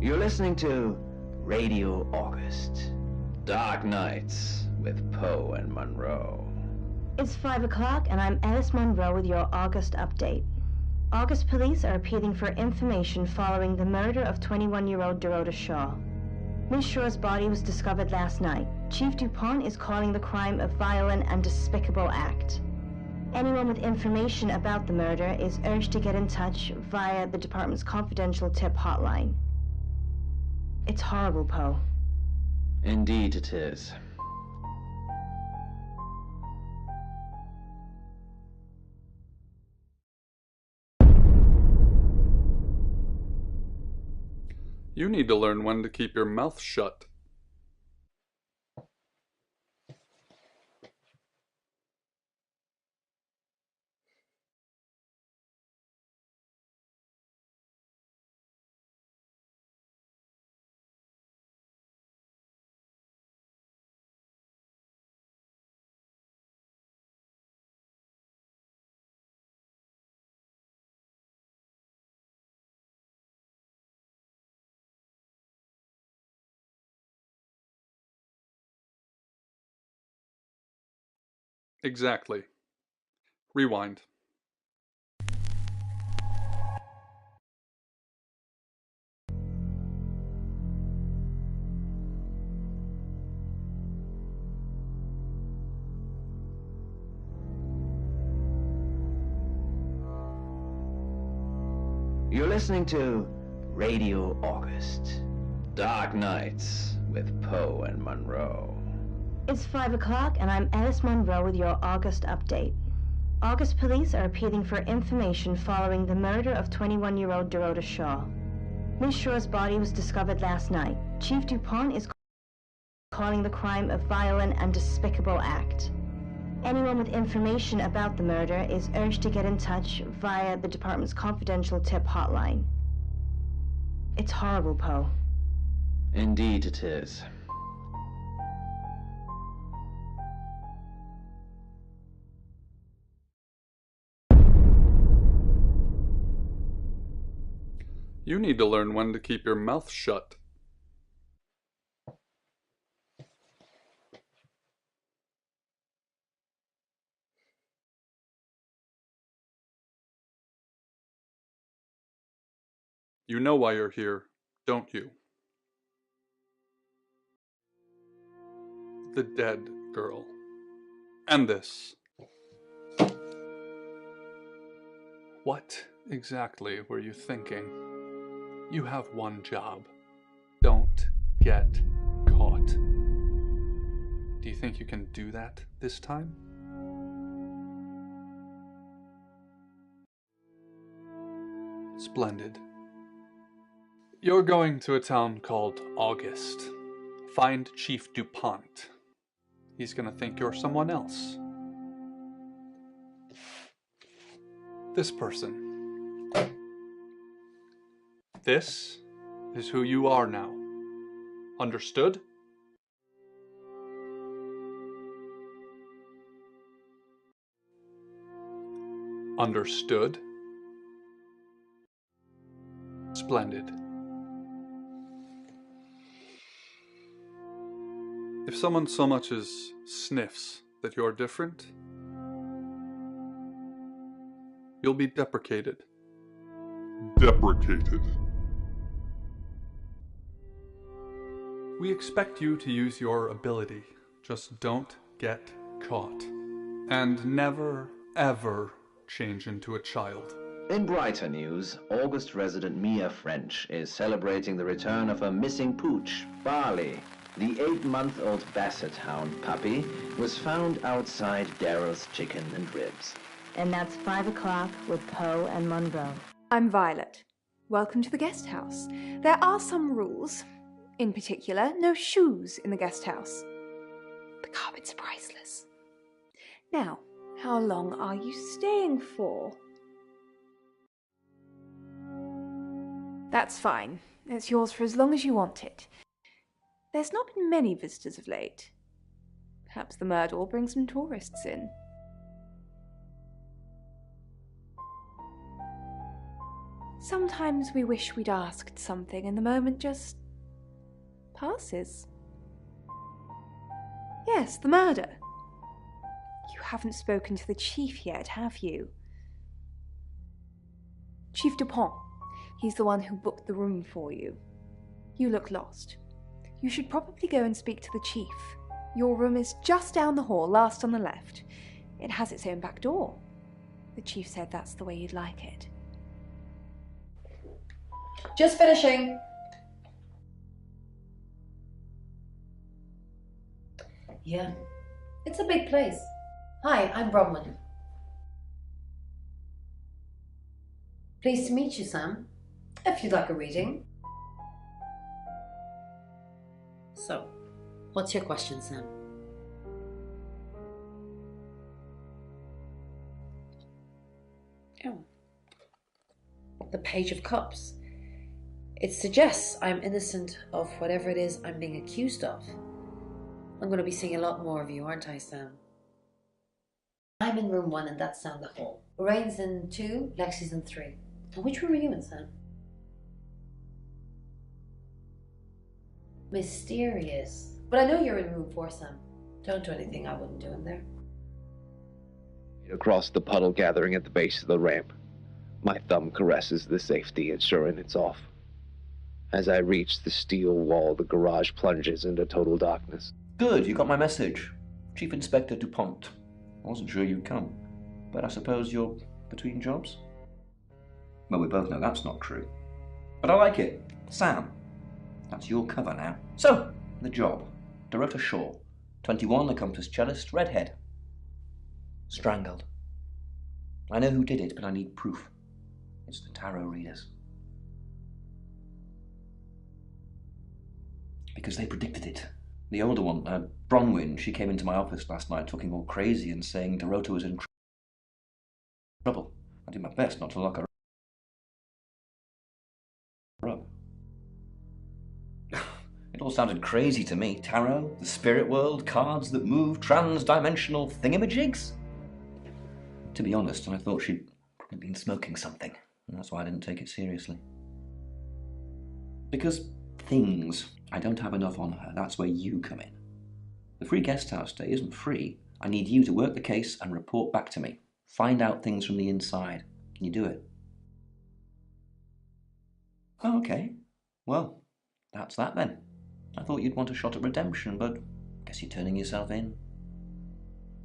You're listening to Radio August. Dark Nights with Poe and Monroe. It's 5 o'clock and I'm Alice Monroe with your August update. August police are appealing for information following the murder of 21-year-old Dorota Shaw. Miss Shaw's body was discovered last night. Chief DuPont is calling the crime a violent and despicable act. Anyone with information about the murder is urged to get in touch via the department's confidential tip hotline. It's horrible, Poe. Indeed it is. You need to learn when to keep your mouth shut. Exactly. Rewind. You're listening to Radio August. Dark Nights with Poe and Monroe. It's 5 o'clock and I'm Alice Monroe with your August update. August police are appealing for information following the murder of 21-year-old Dorota Shaw. Miss Shaw's body was discovered last night. Chief DuPont is calling the crime a violent and despicable act. Anyone with information about the murder is urged to get in touch via the department's confidential tip hotline. It's horrible, Poe. Indeed it is. You need to learn when to keep your mouth shut. You know why you're here, don't you? The dead girl. And this. What exactly were you thinking? You have one job. Don't get caught. Do you think you can do that this time? Splendid. You're going to a town called August. Find Chief DuPont. He's gonna think you're someone else. This person. This is who you are now. Understood? Understood? Splendid. If someone so much as sniffs that you're different, you'll be deprecated. Deprecated. We expect you to use your ability. Just don't get caught. And never, ever change into a child. In brighter news, August resident Mia French is celebrating the return of her missing pooch, Barley. The 8-month-old Basset Hound puppy was found outside Daryl's Chicken and Ribs. And that's 5 o'clock with Poe and Monroe. I'm Violet. Welcome to the guest house. There are some rules. In particular, no shoes in the guest house. The carpets are priceless. Now, how long are you staying for? That's fine. It's yours for as long as you want it. There's not been many visitors of late. Perhaps the murder will bring some tourists in. Sometimes we wish we'd asked something and the moment just passes. Yes, the murder. You haven't spoken to the chief yet, have you? Chief Dupont. He's the one who booked the room for you. You look lost. You should probably go and speak to the chief. Your room is just down the hall, last on the left. It has its own back door. The chief said that's the way you'd like it. Just finishing. Yeah, it's a big place. Hi, I'm Bronwyn. Pleased to meet you, Sam. If you'd like a reading. So, what's your question, Sam? Oh. The Page of Cups. It suggests I'm innocent of whatever it is I'm being accused of. I'm going to be seeing a lot more of you, aren't I, Sam? I'm in room 1 and that's down the hall. Lorraine's in 2, Lexi's in 3. And which room are you in, Sam? Mysterious. But I know you're in room 4, Sam. Don't do anything I wouldn't do in there. Across the puddle gathering at the base of the ramp, my thumb caresses the safety, ensuring it's off. As I reach the steel wall, the garage plunges into total darkness. Good, you got my message. Chief Inspector Dupont. I wasn't sure you'd come, but I suppose you're between jobs? Well, we both know that's not true. But I like it. Sam, that's your cover now. So, the job. Dorota Shaw, 21, accomplished cellist, redhead. Strangled. I know who did it, but I need proof. It's the tarot readers. Because they predicted it. The older one, Bronwyn, she came into my office last night talking all crazy and saying Dorota was in trouble. I did my best not to lock her up. It all sounded crazy to me. Tarot, the spirit world, cards that move, trans-dimensional thingamajigs. To be honest, I thought she'd probably been smoking something, and that's why I didn't take it seriously. Because things, I don't have enough on her. That's where you come in. The free guest house stay isn't free. I need you to work the case and report back to me. Find out things from the inside. Can you do it? Oh, okay. Well, that's that then. I thought you'd want a shot at redemption, but I guess you're turning yourself in.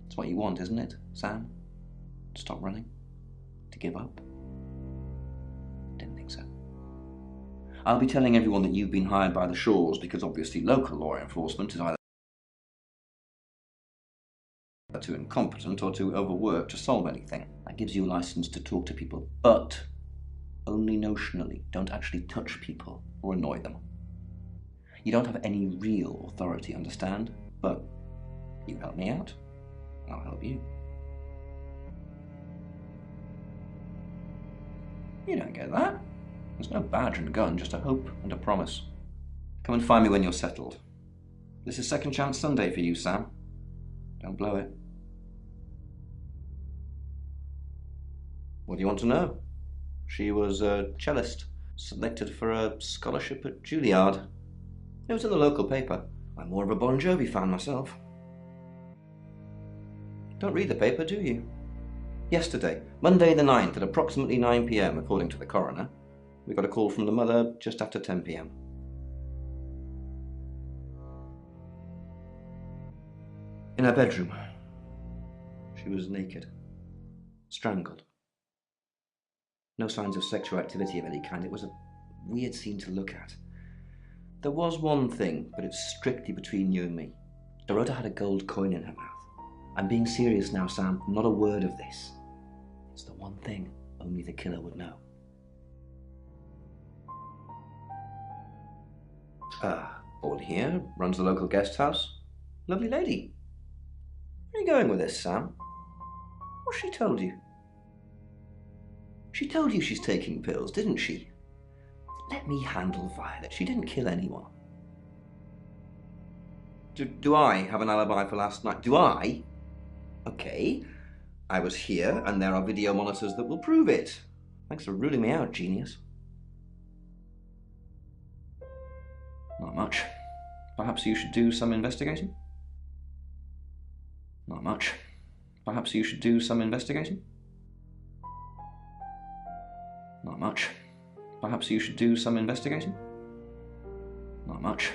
It's what you want, isn't it, Sam? To stop running? To give up? Didn't think so. I'll be telling everyone that you've been hired by the Shaws because obviously local law enforcement is either too incompetent or too overworked to solve anything. That gives you a license to talk to people, but only notionally. Don't actually touch people or annoy them. You don't have any real authority, understand? But you help me out, I'll help you. You don't get that. There's no badge and gun, just a hope and a promise. Come and find me when you're settled. This is Second Chance Sunday for you, Sam. Don't blow it. What do you want to know? She was a cellist, selected for a scholarship at Juilliard. It was in the local paper. I'm more of a Bon Jovi fan myself. Don't read the paper, do you? Yesterday, Monday the 9th at approximately 9 p.m, according to the coroner, we got a call from the mother just after 10 p.m. In her bedroom. She was naked. Strangled. No signs of sexual activity of any kind. It was a weird scene to look at. There was one thing, but it's strictly between you and me. Dorota had a gold coin in her mouth. I'm being serious now, Sam. Not a word of this. It's the one thing only the killer would know. Born here, runs the local guest house. Lovely lady. Where are you going with this, Sam? What's she told you? She told you she's taking pills, didn't she? Let me handle Violet. She didn't kill anyone. Do I have an alibi for last night? Do I? Okay. I was here, and there are video monitors that will prove it. Thanks for ruling me out, genius. Not much. Perhaps you should do some investigating? Not much. Perhaps you should do some investigating? Not much. Perhaps you should do some investigating? Not much.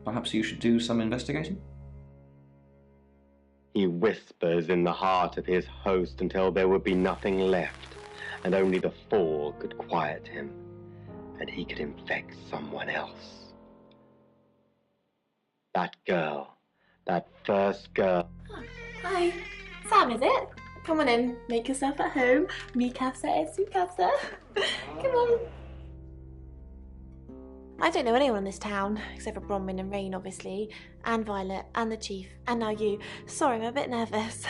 Perhaps you should do some investigating? He whispers in the heart of his host until there would be nothing left, and only the fall could quiet him, and he could infect someone else. That girl, that first girl. Oh, hi, Sam, is it? Come on in, make yourself at home. Mi casa es su casa. Come on. I don't know anyone in this town, except for Bronwyn and Rain, obviously, and Violet, and the Chief, and now you. Sorry, I'm a bit nervous.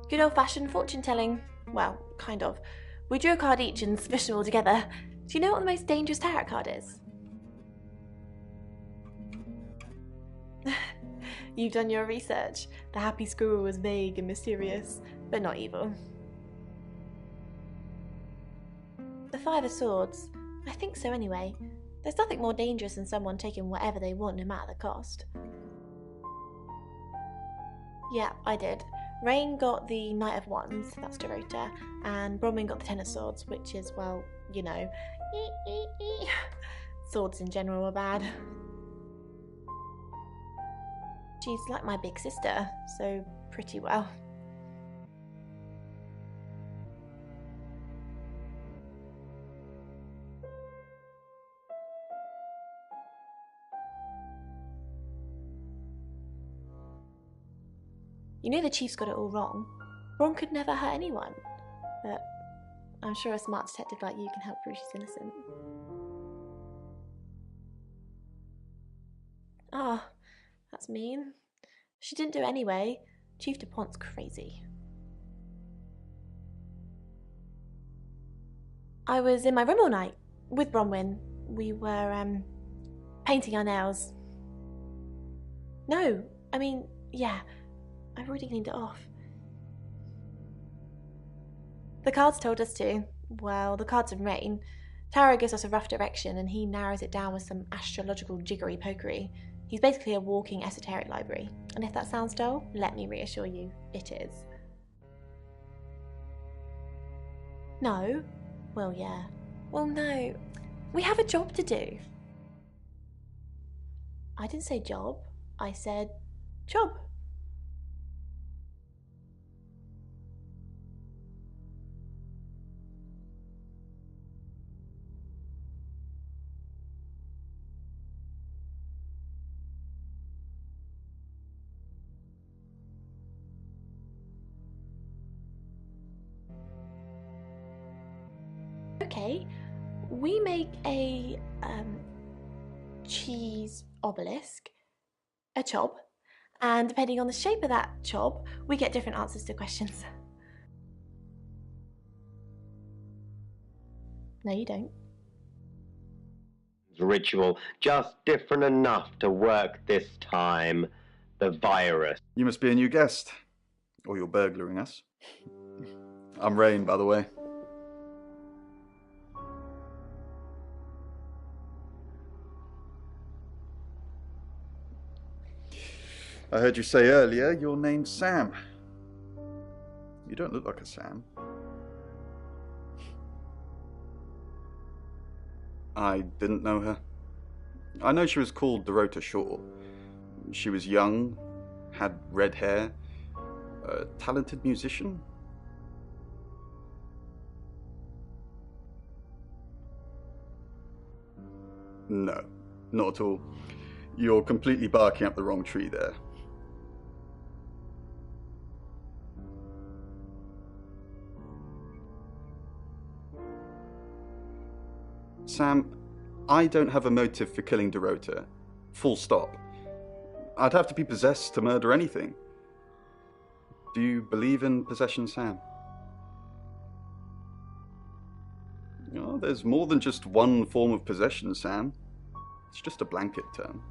Good old-fashioned fortune-telling. Well, kind of. We drew a card each and smushed them all together. Do you know what the most dangerous tarot card is? You've done your research. The happy squirrel was vague and mysterious, but not evil. The Five of Swords. I think so anyway. There's nothing more dangerous than someone taking whatever they want no matter the cost. Yeah, I did. Rain got the Knight of Wands, that's Dorota, and Bronwyn got the Ten of Swords, which is, well, you know, swords in general are bad. She's like my big sister, so pretty well. You know the Chief's got it all wrong. Ron could never hurt anyone. But I'm sure a smart detective like you can help prove she's innocent. Ah, that's mean. She didn't do it anyway. Chief DuPont's crazy. I was in my room all night with Bronwyn. We were, painting our nails. No, I mean, yeah. I've already cleaned it off. The cards told us to. Well, the cards of Rain. Tarot gives us a rough direction and he narrows it down with some astrological jiggery-pokery. He's basically a walking esoteric library. And if that sounds dull, let me reassure you, it is. No? Well, yeah. Well, no. We have a job to do. I didn't say job. I said job. Okay, we make a cheese obelisk, a chob, and depending on the shape of that chob, we get different answers to questions. No, you don't. Ritual, just different enough to work this time. The virus. You must be a new guest, or you're burglaring us. I'm Rain, by the way. I heard you say earlier your name's Sam. You don't look like a Sam. I didn't know her. I know she was called Dorota Shaw. She was young, had red hair, a talented musician. No, not at all. You're completely barking up the wrong tree there. Sam, I don't have a motive for killing Dorota. Full stop. I'd have to be possessed to murder anything. Do you believe in possession, Sam? Oh, there's more than just one form of possession, Sam. It's just a blanket term.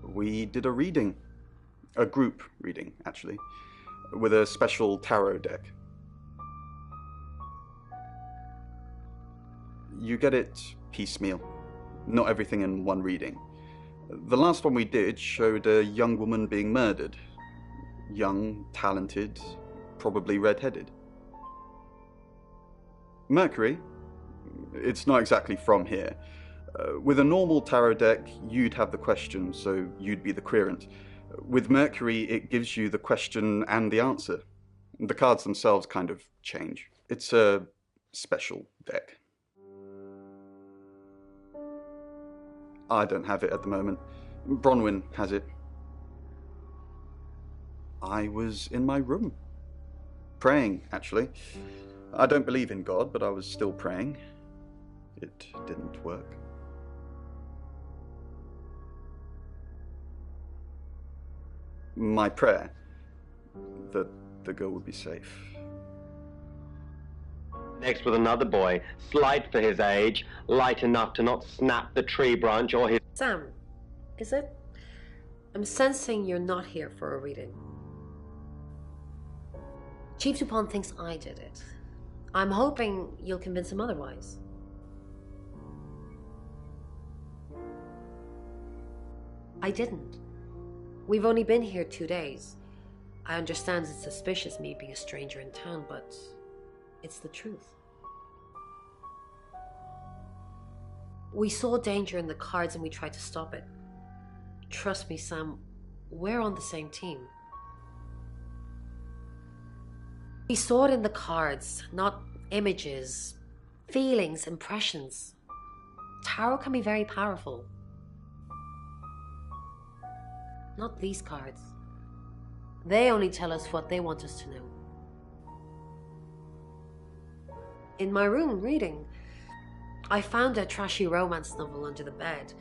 We did a reading. A group reading, actually. With a special tarot deck. you get it piecemeal, not everything in one reading. The last one we did showed a young woman being murdered. Young, talented, probably red-headed. Mercury, it's not exactly from here. With a normal tarot deck, you'd have the question, so you'd be the querent. With Mercury, it gives you the question and the answer. The cards themselves kind of change. It's a special deck. I don't have it at the moment. Bronwyn has it. I was in my room. Praying, actually. I don't believe in God, but I was still praying. It didn't work. My prayer, that the girl would be safe. Next with another boy, slight for his age, light enough to not snap the tree branch or his... Sam, is it? I'm sensing you're not here for a reading. Chief Dupont thinks I did it. I'm hoping you'll convince him otherwise. I didn't. We've only been here 2 days. I understand it's suspicious me being a stranger in town, but it's the truth. We saw danger in the cards and we tried to stop it. Trust me, Sam, we're on the same team. We saw it in the cards, not images, feelings, impressions. Tarot can be very powerful. Not these cards. They only tell us what they want us to know. In my room reading, I found a trashy romance novel under the bed.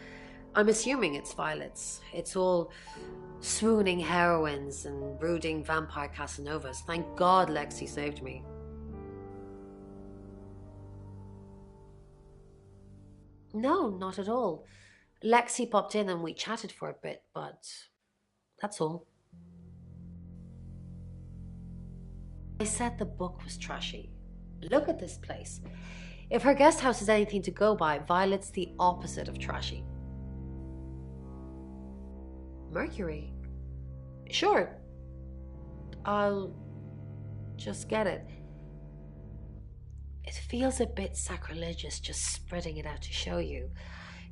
I'm assuming it's Violet's. It's all swooning heroines and brooding vampire Casanovas. Thank God Lexi saved me. No, not at all. Lexi popped in and we chatted for a bit, but that's all. I said the book was trashy. Look at this place. If her guest house is anything to go by, Violet's the opposite of trashy. Mercury? Sure. I'll just get it. It feels a bit sacrilegious just spreading it out to show you.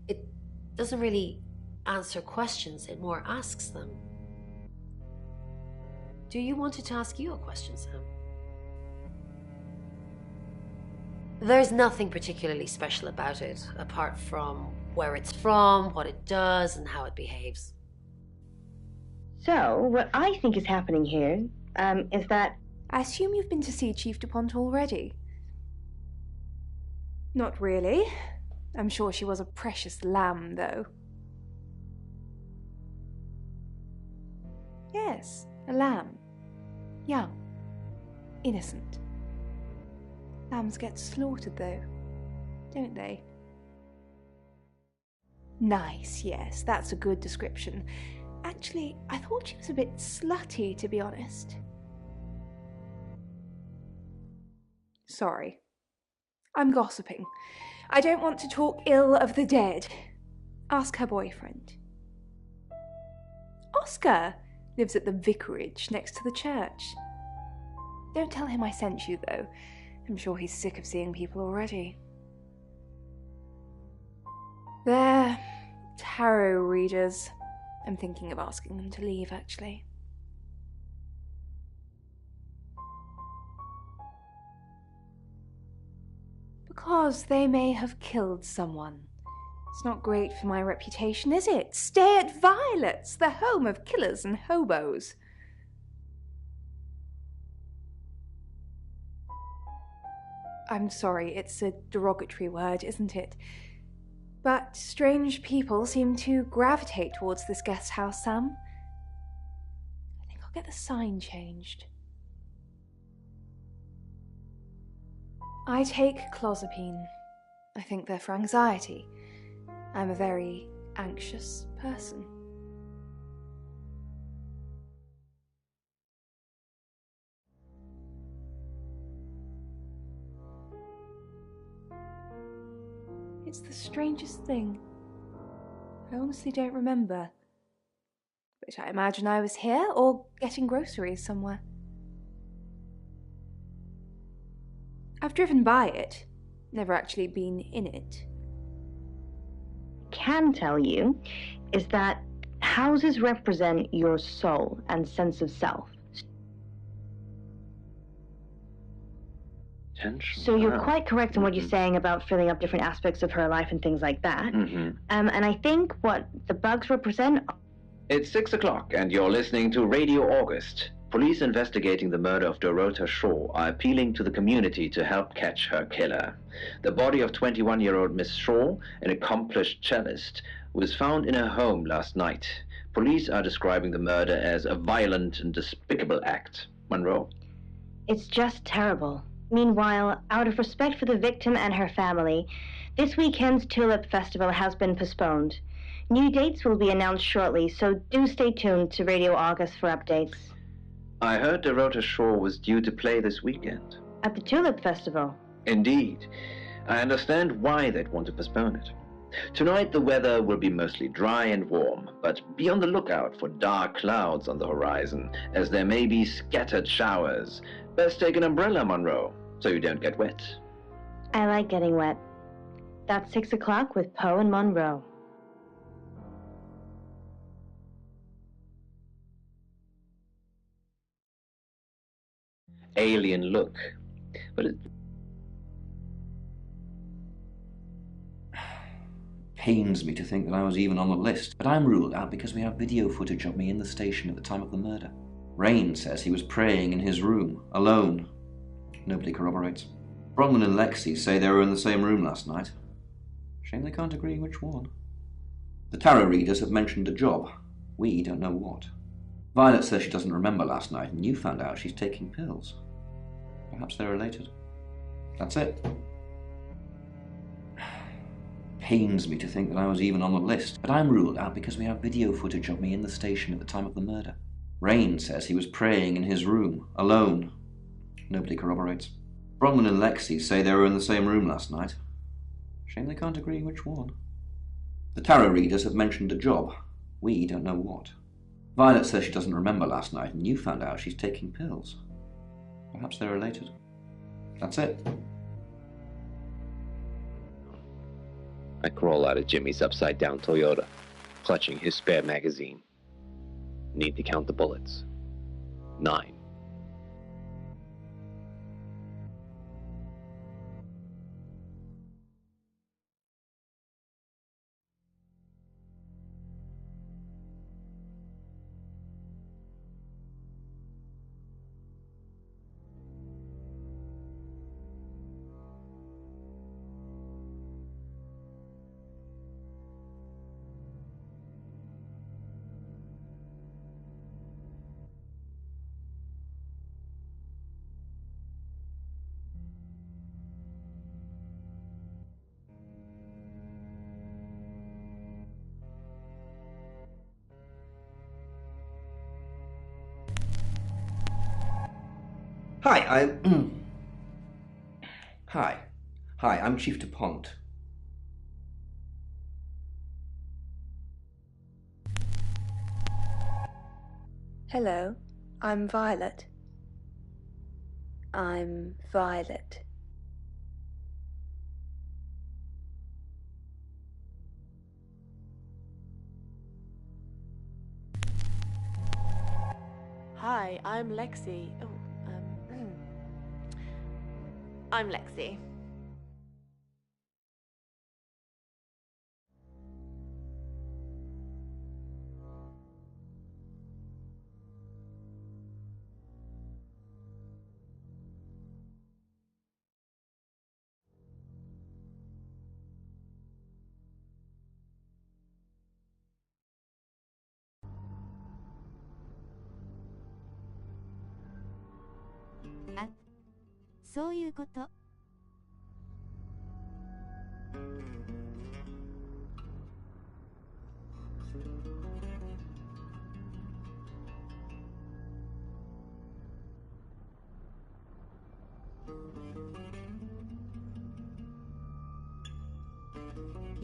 It doesn't really answer questions, it more asks them. Do you want it to ask you a question, Sam? There's nothing particularly special about it, apart from where it's from, what it does, and how it behaves. So, what I think is happening here, is that... I assume you've been to see Chief Dupont already? Not really. I'm sure she was a precious lamb, though. Yes, a lamb. Young. Innocent. Lambs get slaughtered, though, don't they? Nice, yes, that's a good description. Actually, I thought she was a bit slutty, to be honest. Sorry. I'm gossiping. I don't want to talk ill of the dead. Ask her boyfriend. Oscar lives at the vicarage next to the church. Don't tell him I sent you, though. I'm sure he's sick of seeing people already. They're tarot readers. I'm thinking of asking them to leave, actually. Because they may have killed someone. It's not great for my reputation, is it? Stay at Violet's, the home of killers and hobos. I'm sorry, it's a derogatory word, isn't it? But strange people seem to gravitate towards this guest house, Sam. I think I'll get the sign changed. I take clozapine. I think they're for anxiety. I'm a very anxious person. It's the strangest thing. I honestly don't remember. But I imagine I was here or getting groceries somewhere. I've driven by it, never actually been in it. Can tell you is that houses represent your soul and sense of self. So you're quite correct in what you're saying about filling up different aspects of her life and things like that. And I think what the bugs represent... It's 6 o'clock and you're listening to Radio August. Police investigating the murder of Dorota Shaw are appealing to the community to help catch her killer. The body of 21-year-old Miss Shaw, an accomplished cellist, was found in her home last night. Police are describing the murder as a violent and despicable act. Monroe? It's just terrible. Meanwhile, out of respect for the victim and her family, this weekend's Tulip Festival has been postponed. New dates will be announced shortly, so do stay tuned to Radio August for updates. I heard Dorota Shaw was due to play this weekend. At the Tulip Festival? Indeed. I understand why they'd want to postpone it. Tonight the weather will be mostly dry and warm, but be on the lookout for dark clouds on the horizon, as there may be scattered showers. Best take an umbrella, Monroe, so you don't get wet. I like getting wet. That's 6 o'clock with Poe and Monroe. Alien look, but it... Pains me to think that I was even on the list, but I'm ruled out because we have video footage of me in the station at the time of the murder. Rain says he was praying in his room, alone. Nobody corroborates. Bronwyn and Lexi say they were in the same room last night. Shame they can't agree which one. The tarot readers have mentioned a job. We don't know what. Violet says she doesn't remember last night, and you found out she's taking pills. Perhaps they're related. That's it. Pains me to think that I was even on the list, but I'm ruled out because we have video footage of me in the station at the time of the murder. Rain says he was praying in his room, alone. Nobody corroborates. Bronwyn and Lexi say they were in the same room last night. Shame they can't agree which one. The tarot readers have mentioned a job. We don't know what. Violet says she doesn't remember last night, and you found out she's taking pills. Perhaps they're related. That's it. I crawl out of Jimmy's upside-down Toyota, clutching his spare magazine. Need to count the bullets. 9. Hi, I'm Chief DuPont. Hello, I'm Violet. I'm Violet. Hi, I'm Lexi. I'm Lexi. Ah, そういうこと。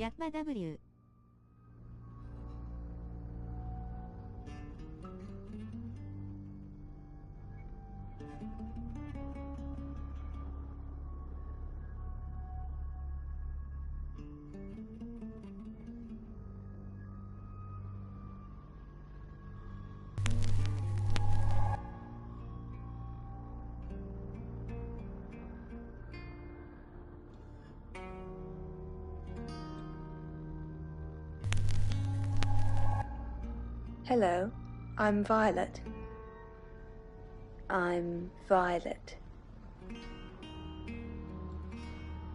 略は W。Hello, I'm Violet. I'm Violet.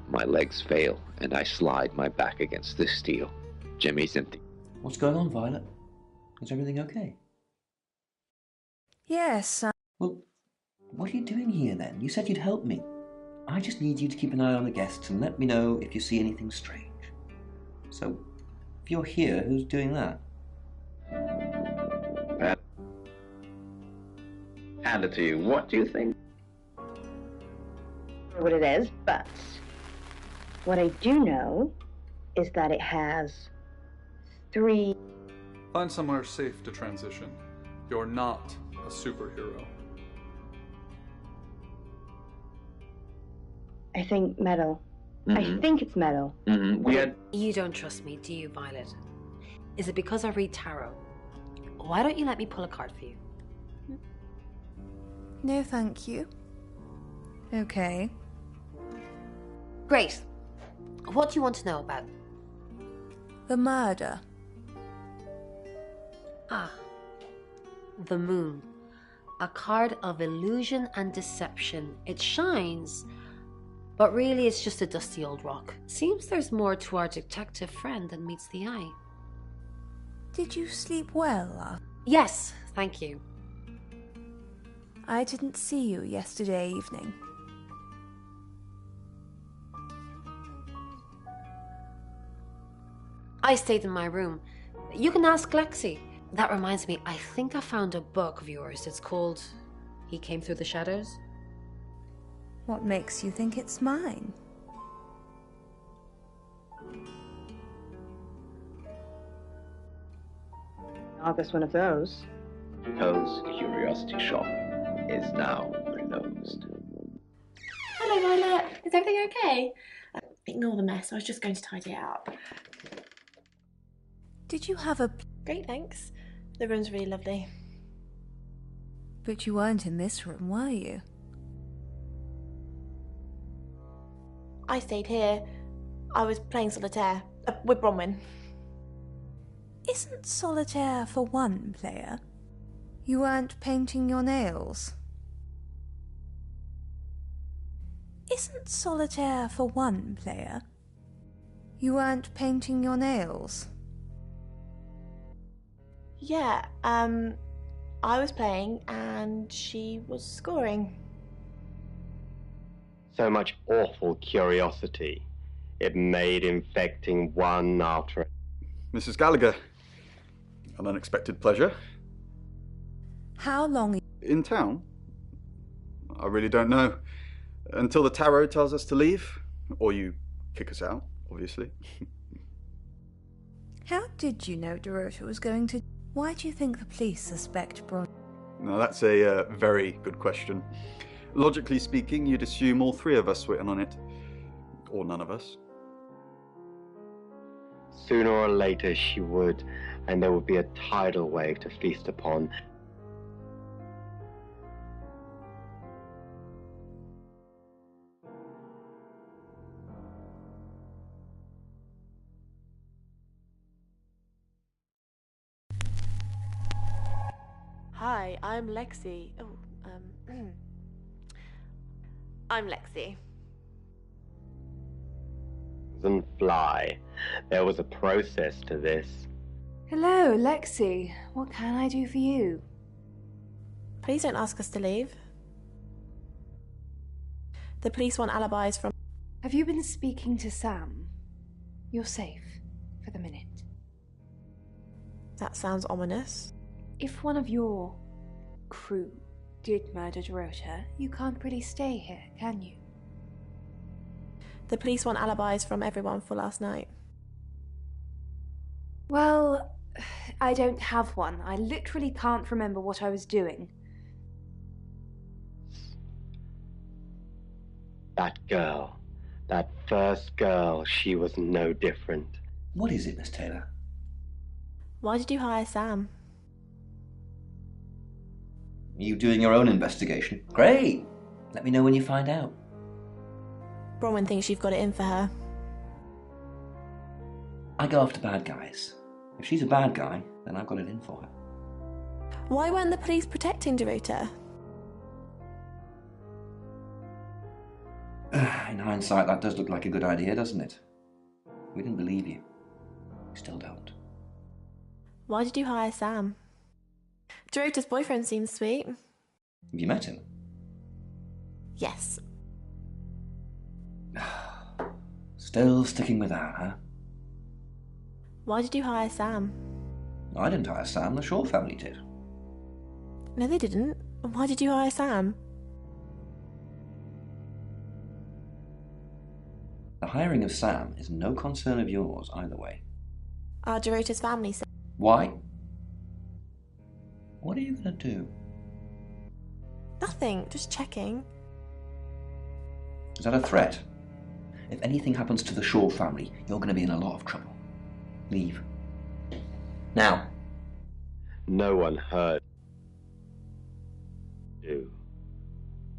My legs fail, and I slide my back against the steel. Jimmy's empty. What's going on, Violet? Is everything okay? Yes, Well, what are you doing here then? You said you'd help me. I just need you to keep an eye on the guests and let me know if you see anything strange. So, if you're here, who's doing that? Hand it to you. What do you think? What it is, but what I do know is that it has 3. Find somewhere safe to transition. You're not a superhero. I think metal. I think it's metal. You don't trust me, do you, Violet? Is it because I read tarot? Why don't you let me pull a card for you? no thank you. Okay. Great. What do you want to know about? The murder. Ah. The moon. A card of illusion and deception. It shines, but really it's just a dusty old rock. Seems there's more to our detective friend than meets the eye. Did you sleep well? Yes, thank you. I didn't see you yesterday evening. I stayed in my room. You can ask Lexi. That reminds me, I think I found a book of yours. It's called He Came Through the Shadows. What makes you think it's mine? August, one of those. Poe's curiosity shop is now closed. Hello, Violet. Is everything okay? Ignore the mess. I was just going to tidy it up. Did you have a... Great, thanks. The room's really lovely. But you weren't in this room, were you? I stayed here. I was playing solitaire with Bronwyn. Isn't solitaire for one player? You weren't painting your nails? Isn't solitaire for one player? You weren't painting your nails? Yeah, I was playing and she was scoring. So much awful curiosity. It made infecting one after another. Mrs. Gallagher, an unexpected pleasure. How long... In town? I really don't know. Until the tarot tells us to leave. Or you kick us out, obviously. How did you know Dorota was going to... Why do you think the police suspect Bron... Now that's a very good question. Logically speaking, you'd assume all three of us were in on it. Or none of us. Sooner or later she would, and there would be a tidal wave to feast upon. Hi, I'm Lexi. I'm Lexi. And fly. There was a process to this. Hello, Lexi. What can I do for you? Please don't ask us to leave. The police want alibis from... Have you been speaking to Sam? You're safe for the minute. That sounds ominous. If one of your crew did murder Dorota, you can't really stay here, can you? The police want alibis from everyone for last night. Well, I don't have one. I literally can't remember what I was doing. That girl, that first girl, she was no different. What is it, Miss Taylor? Why did you hire Sam? You doing your own investigation? Great! Let me know when you find out. Bronwyn thinks you've got it in for her. I go after bad guys. If she's a bad guy, then I've got it in for her. Why weren't the police protecting Dorota? In hindsight, that does look like a good idea, doesn't it? We didn't believe you. We still don't. Why did you hire Sam? Dorota's boyfriend seems sweet. Have you met him? Yes. Still sticking with that, huh? Why did you hire Sam? I didn't hire Sam, the Shaw family did. No, they didn't. Why did you hire Sam? The hiring of Sam is no concern of yours either way. Are Dorota's family said? Why? What are you going to do? Nothing, just checking. Is that a threat? If anything happens to the Shaw family, you're going to be in a lot of trouble. Leave. Now. No one heard you.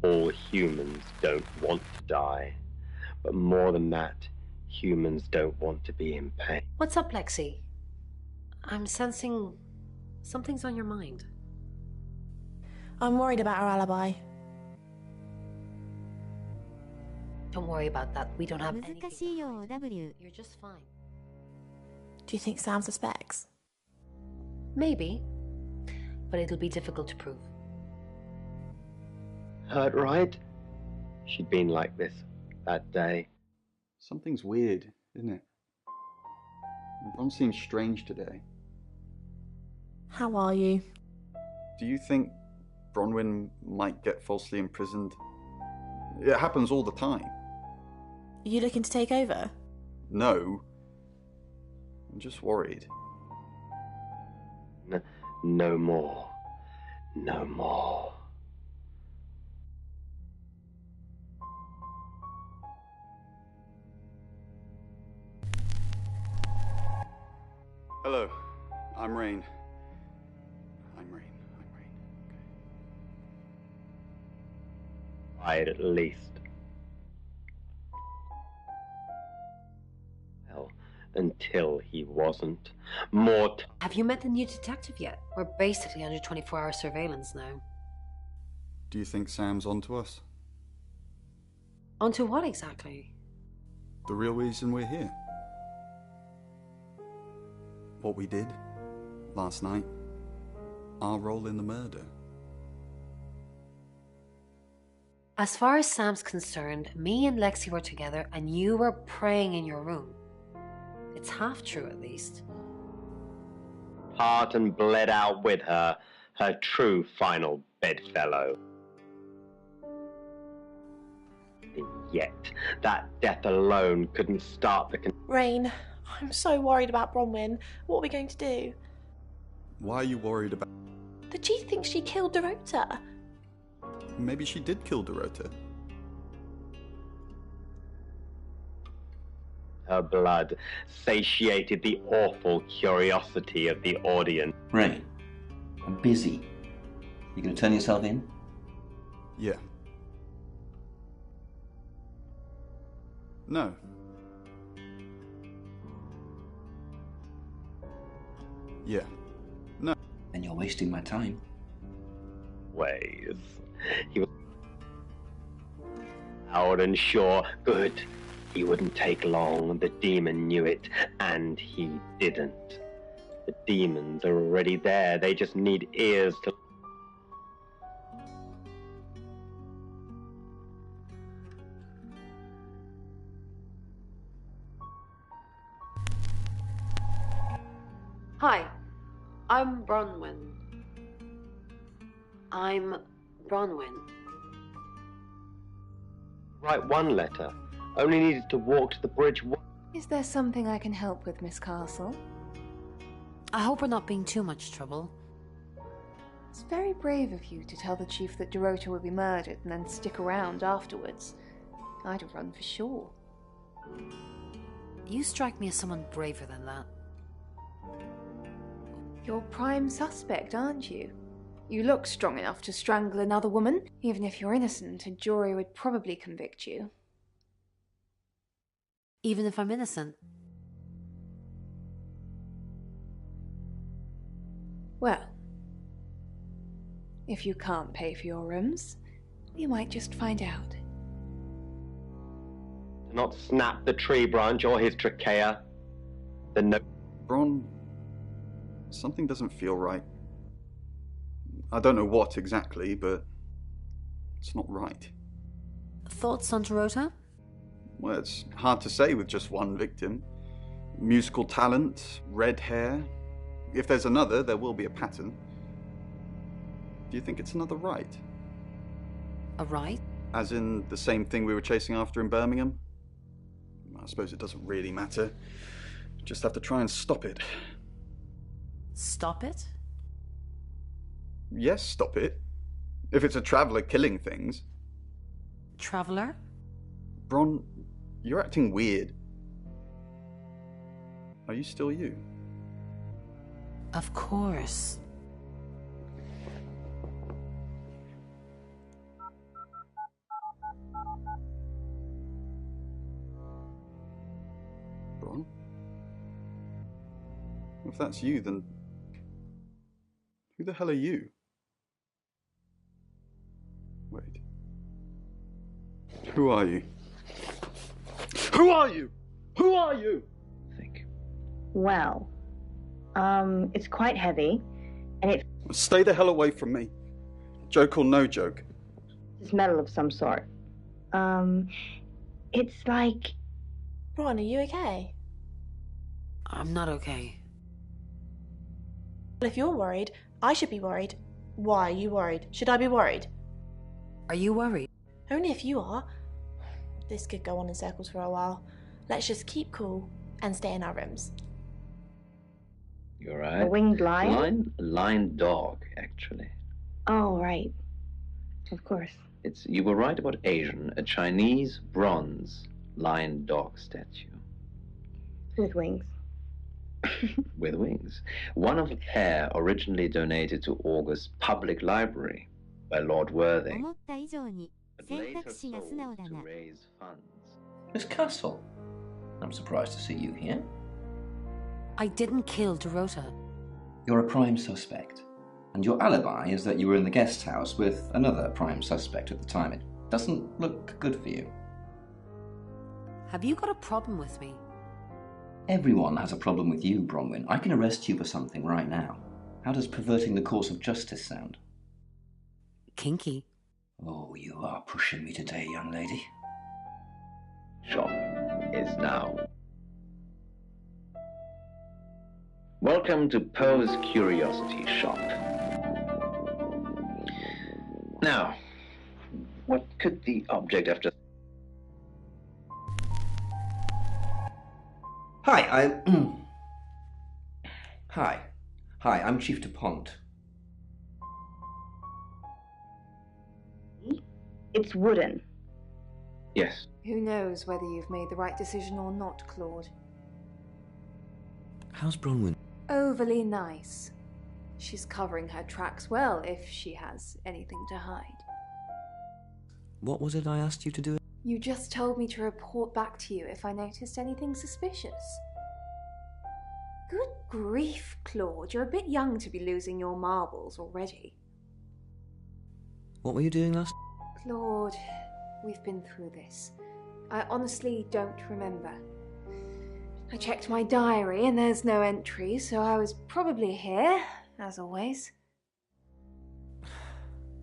All humans don't want to die. But more than that, humans don't want to be in pain. What's up, Lexi? I'm sensing something's on your mind. I'm worried about our alibi. Don't worry about that. We don't have anything. 難しいよ W You're just fine. Do you think Sam suspects? Maybe. But it'll be difficult to prove. Hurt, right? She'd been like this that day. Something's weird, isn't it? Ron seems strange today. How are you? Do you think Bronwyn might get falsely imprisoned? It happens all the time. Are you looking to take over? No. I'm just worried. No more. No more. Hello, I'm Rain. I'm Rain. Right, at least. Well, until he wasn't. More Have you met the new detective yet? We're basically under 24-hour surveillance now. Do you think Sam's onto us? Onto what exactly? The real reason we're here? What we did last night? Our role in the murder? As far as Sam's concerned, me and Lexi were together and you were praying in your room. It's half true, at least. heart and bled out with her, her true final bedfellow. And yet, that death alone couldn't start the... Rain, I'm so worried about Bronwyn. What are we going to do? Why are you worried about... The chief thinks she killed Dorota. Maybe she did kill Dorota. Her blood satiated the awful curiosity of the audience. Rain, I'm busy. You gonna turn yourself in? Yeah. No. Yeah. No. Then you're wasting my time. Ways. He was loud and sure. Good. He wouldn't take long. The demon knew it, and he didn't. The demons are already there. They just need ears to... Hi, I'm Bronwyn. Write one letter. Only needed to walk to the bridge. Is there something I can help with, Miss Castle? I hope we're not being too much trouble. It's very brave of you to tell the chief that Dorota will be murdered and then stick around afterwards. I'd have run for sure. You strike me as someone braver than that. You're prime suspect, aren't you? You look strong enough to strangle another woman. Even if you're innocent, a jury would probably convict you. Even if I'm innocent? Well, if you can't pay for your rooms, you might just find out. Not snap the tree branch or his trachea. Bron, something doesn't feel right. I don't know what exactly, but it's not right. Thoughts on Dorota? Well, it's hard to say with just one victim. Musical talent, red hair. If there's another, there will be a pattern. Do you think it's another right? A right? As in the same thing we were chasing after in Birmingham? I suppose it doesn't really matter. Just have to try and stop it. Stop it? Yes, stop it. If it's a traveller killing things. Traveller? Bron, you're acting weird. Are you still you? Of course. Bron? If that's you, then who the hell are you? Wait. Who are you? Who are you? Who are you? Think. Well, it's quite heavy, and it... Stay the hell away from me. Joke or no joke. It's metal of some sort. It's like... Ron, are you okay? I'm not okay. Well, if you're worried, I should be worried. Why are you worried? Should I be worried? Are you worried? Only if you are. This could go on in circles for a while. Let's just keep cool and stay in our rooms. You're right. A winged lion? Lion dog, actually. Oh, right. Of course. You were right about Asian, a Chinese bronze lion dog statue. With wings. With wings. One of a pair originally donated to August Public Library by Lord Worthing. 思った以上に But 選 later 択肢が sold 素直だ to な。 raise funds. Miss Castle, I'm surprised to see you here. I didn't kill Dorota. You're a prime suspect, and your alibi is that you were in the guest house with another prime suspect at the time. It doesn't look good for you. Have you got a problem with me? Everyone has a problem with you, Bronwyn. I can arrest you for something right now. How does perverting the course of justice sound? Kinky. Oh, you are pushing me today, young lady. Shop is now. Welcome to Poe's Curiosity Shop. Now, what could the object have just... Hi, Hi, I'm Chief DuPont. It's wooden. Yes. Who knows whether you've made the right decision or not, Claude? How's Bronwyn? Overly nice. She's covering her tracks well if she has anything to hide. What was it I asked you to do? You just told me to report back to you if I noticed anything suspicious. Good grief, Claude. You're a bit young to be losing your marbles already. What were you doing last? Claude, we've been through this. I honestly don't remember. I checked my diary and there's no entry, so I was probably here, as always.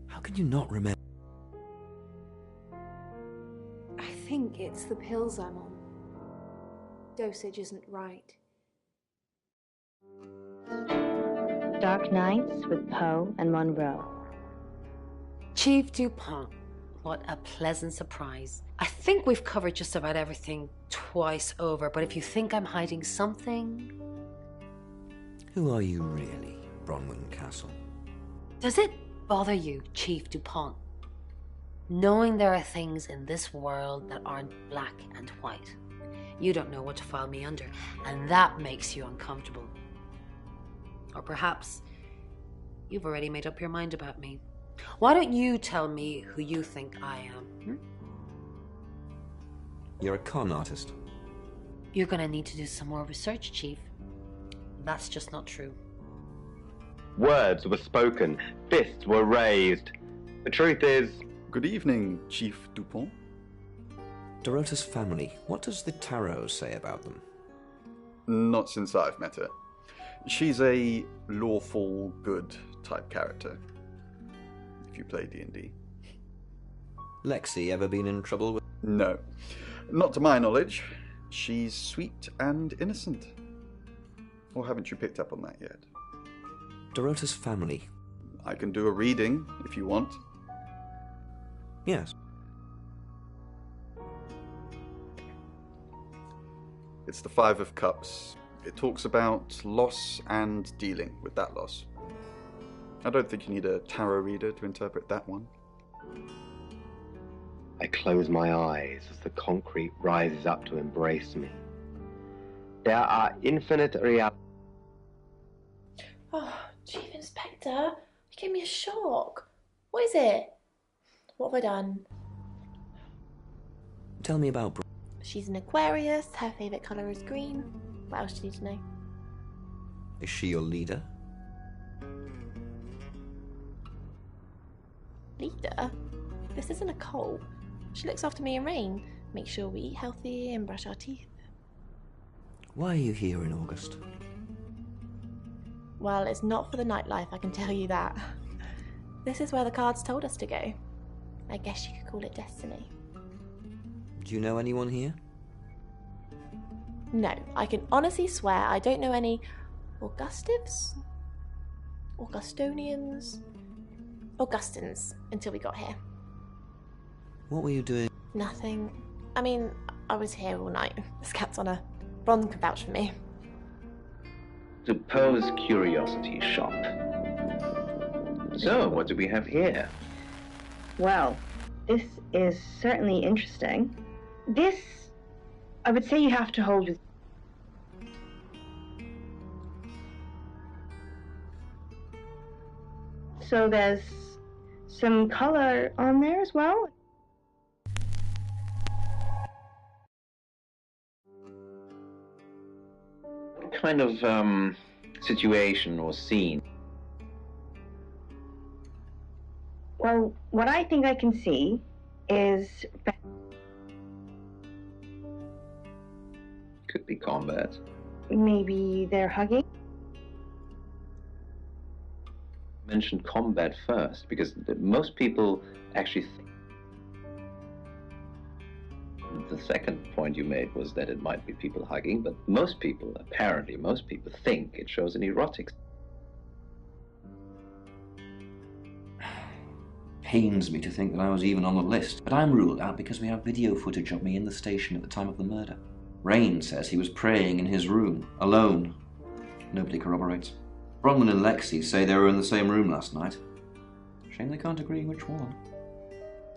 How can you not remember? I think it's the pills I'm on. Dosage isn't right. Dark Nights with Poe and Monroe. Chief DuPont. What a pleasant surprise. I think we've covered just about everything twice over, but if you think I'm hiding something... Who are you really, Bronwyn Castle? Does it bother you, Chief DuPont, knowing there are things in this world that aren't black and white? You don't know what to file me under, and that makes you uncomfortable. Or perhaps you've already made up your mind about me. Why don't you tell me who you think I am? You're a con artist. You're gonna need to do some more research, Chief. That's just not true. Words were spoken, fists were raised. The truth is... Good evening, Chief DuPont. Dorota's family, what does the tarot say about them? Not since I've met her. She's a lawful good type character, if you play D&D. Lexi ever been in trouble with... No, not to my knowledge. She's sweet and innocent. Or haven't you picked up on that yet? Dorota's family. I can do a reading, if you want. Yes. It's the Five of Cups. It talks about loss and dealing with that loss. I don't think you need a tarot reader to interpret that one. I close my eyes as the concrete rises up to embrace me. There are infinite realities. Oh, Chief Inspector, you gave me a shock. What is it? What have I done? Tell me about... She's an Aquarius, her favourite colour is green. What else do you need to know? Is she your leader? Leader? This isn't a cult. She looks after me and Rain. Make sure we eat healthy and brush our teeth. Why are you here in August? Well, it's not for the nightlife, I can tell you that. This is where the cards told us to go. I guess you could call it destiny. Do you know anyone here? No, I can honestly swear I don't know any Augustives? Augustonians? Augustins until we got here. What were you doing? Nothing. I mean, I was here all night. This cat's on a... Bron can vouch for me. To Poe's Curiosity Shop. So, what do we have here? Well, this is certainly interesting. This, I would say you have to hold with... So there's some color on there as well. What kind of situation or scene? Well, what I think I can see is... Could be combat. Maybe they're hugging? Mentioned combat first, because most people actually think... The second point you made was that it might be people hugging, but most people, apparently most people, think it shows an erotic... Pains me to think that I was even on the list, but I'm ruled out because we have video footage of me in the station at the time of the murder. Rain says he was praying in his room, alone. Nobody corroborates. Bronwyn and Lexi say they were in the same room last night. Shame they can't agree which one.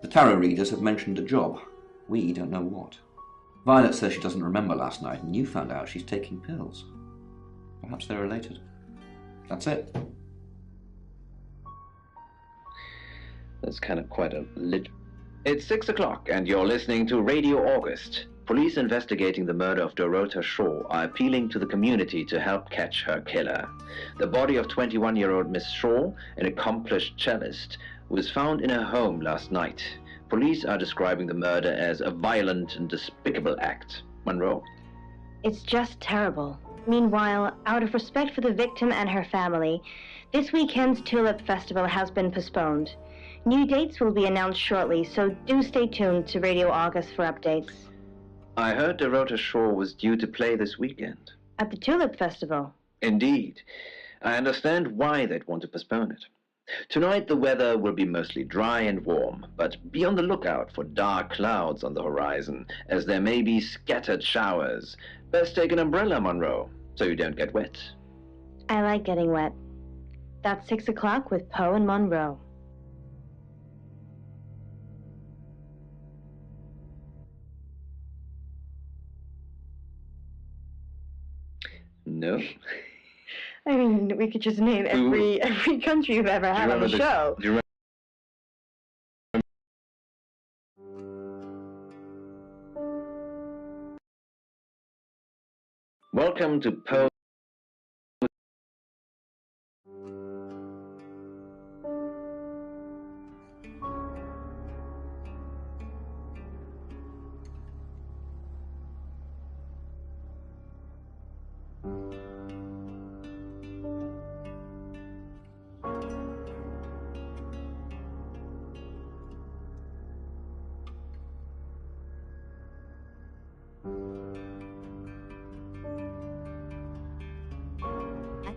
The tarot readers have mentioned a job. We don't know what. Violet says she doesn't remember last night, and you found out she's taking pills. Perhaps they're related. That's it. That's kind of quite a It's 6 o'clock, and you're listening to Radio August. Police investigating the murder of Dorota Shaw are appealing to the community to help catch her killer. The body of 21-year-old Miss Shaw, an accomplished cellist, was found in her home last night. Police are describing the murder as a violent and despicable act. Monroe. It's just terrible. Meanwhile, out of respect for the victim and her family, this weekend's Tulip Festival has been postponed. New dates will be announced shortly, so do stay tuned to Radio August for updates. I heard Dorota Shaw was due to play this weekend. At the Tulip Festival? Indeed. I understand why they'd want to postpone it. Tonight the weather will be mostly dry and warm, but be on the lookout for dark clouds on the horizon, as there may be scattered showers. Best take an umbrella, Monroe, so you don't get wet. I like getting wet. That's 6 o'clock with Poe and Monroe. No. I mean, we could just name every country you've ever had on the show. Do you Welcome to Poe.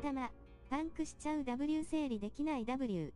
頭、パンクしちゃう W 整理できない W。